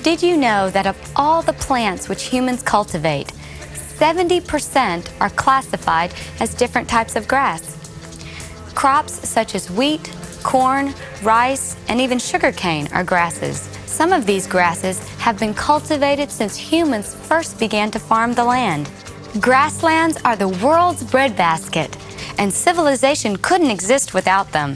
Did you know that of all the plants which humans cultivate, 70% are classified as different types of grass? Crops such as wheat, corn, rice, and even sugarcane are grasses. Some of these grasses have been cultivated since humans first began to farm the land. Grasslands are the world's breadbasket, and civilization couldn't exist without them.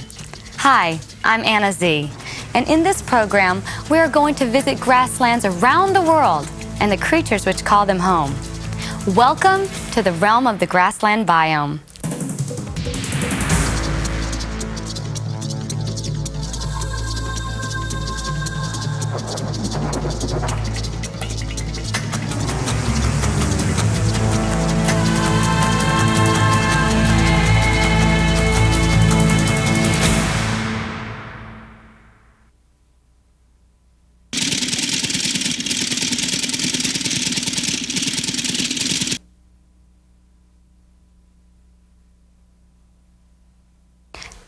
Hi, I'm Anna Z, and in this program, we are going to visit grasslands around the world and the creatures which call them home. Welcome to the realm of the grassland biome.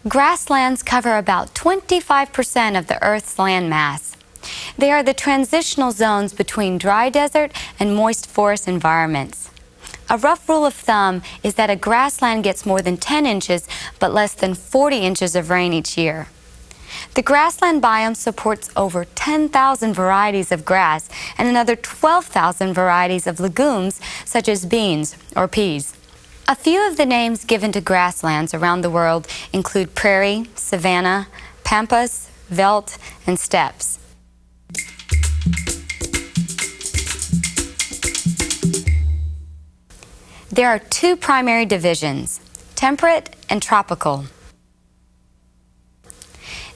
Grasslands cover about 25% of the Earth's land mass. They are the transitional zones between dry desert and moist forest environments. A rough rule of thumb is that a grassland gets more than 10 inches but less than 40 inches of rain each year. The grassland biome supports over 10,000 varieties of grass and another 12,000 varieties of legumes such as beans or peas. A few of the names given to grasslands around the world include prairie, savanna, pampas, veldt, and steppes. There are two primary divisions, temperate and tropical.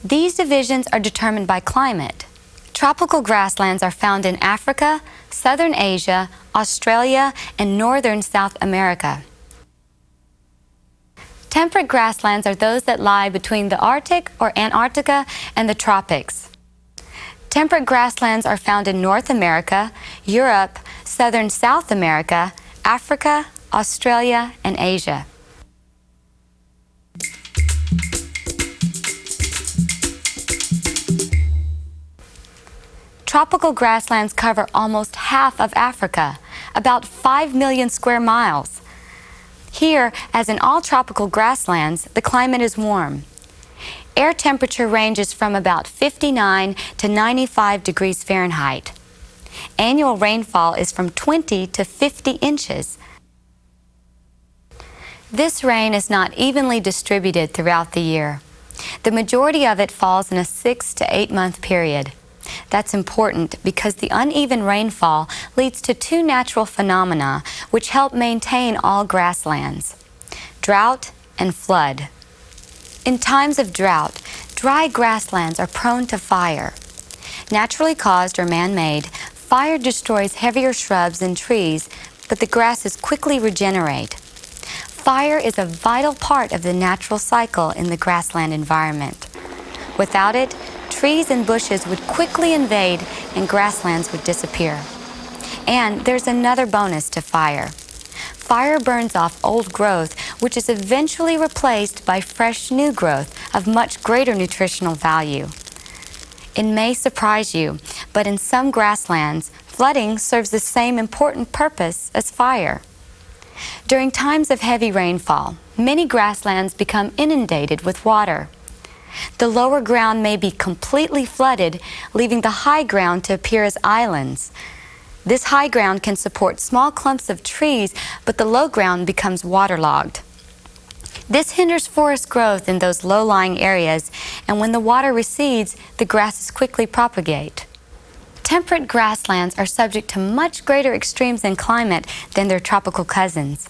These divisions are determined by climate. Tropical grasslands are found in Africa, southern Asia, Australia, and northern South America. Temperate grasslands are those that lie between the Arctic or Antarctica and the tropics. Temperate grasslands are found in North America, Europe, southern South America, Africa, Australia, and Asia. Tropical grasslands cover almost half of Africa, about 5 million square miles. Here, as in all tropical grasslands, the climate is warm. Air temperature ranges from about 59 to 95 degrees Fahrenheit. Annual rainfall is from 20 to 50 inches. This rain is not evenly distributed throughout the year. The majority of it falls in a 6 to 8 month period. That's important because the uneven rainfall leads to two natural phenomena which help maintain all grasslands: drought and flood. In times of drought, dry grasslands are prone to fire. Naturally caused or man-made, fire destroys heavier shrubs and trees, but the grasses quickly regenerate. Fire is a vital part of the natural cycle in the grassland environment. Without it, trees and bushes would quickly invade and grasslands would disappear. And there's another bonus to fire. Fire burns off old growth, which is eventually replaced by fresh new growth of much greater nutritional value. It may surprise you, but in some grasslands, flooding serves the same important purpose as fire. During times of heavy rainfall, many grasslands become inundated with water. The lower ground may be completely flooded, leaving the high ground to appear as islands. This high ground can support small clumps of trees, but the low ground becomes waterlogged. This hinders forest growth in those low-lying areas, and when the water recedes, the grasses quickly propagate. Temperate grasslands are subject to much greater extremes in climate than their tropical cousins.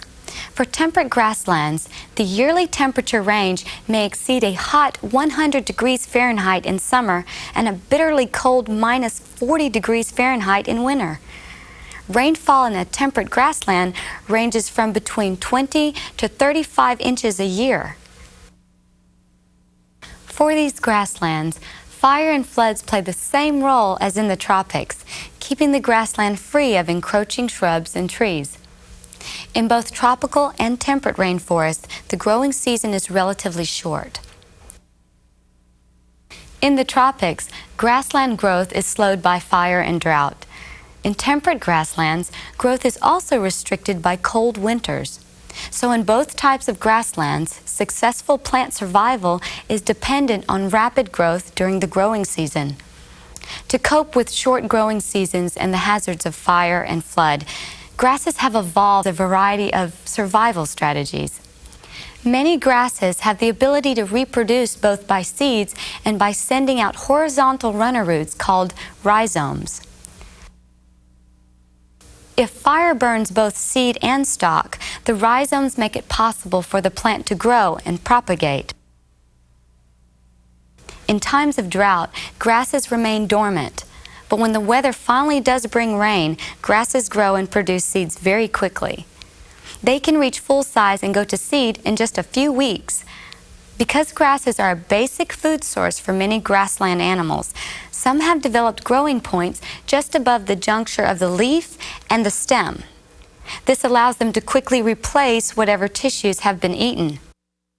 For temperate grasslands, the yearly temperature range may exceed a hot 100 degrees Fahrenheit in summer and a bitterly cold minus 40 degrees Fahrenheit in winter. Rainfall in a temperate grassland ranges from between 20 to 35 inches a year. For these grasslands, fire and floods play the same role as in the tropics, keeping the grassland free of encroaching shrubs and trees. In both tropical and temperate rainforests, the growing season is relatively short. In the tropics, grassland growth is slowed by fire and drought. In temperate grasslands, growth is also restricted by cold winters. So in both types of grasslands, successful plant survival is dependent on rapid growth during the growing season. To cope with short growing seasons and the hazards of fire and flood, grasses have evolved a variety of survival strategies. Many grasses have the ability to reproduce both by seeds and by sending out horizontal runner roots called rhizomes. If fire burns both seed and stalk, the rhizomes make it possible for the plant to grow and propagate. In times of drought, grasses remain dormant, but when the weather finally does bring rain, grasses grow and produce seeds very quickly. They can reach full size and go to seed in just a few weeks. Because grasses are a basic food source for many grassland animals, some have developed growing points just above the juncture of the leaf and the stem. This allows them to quickly replace whatever tissues have been eaten.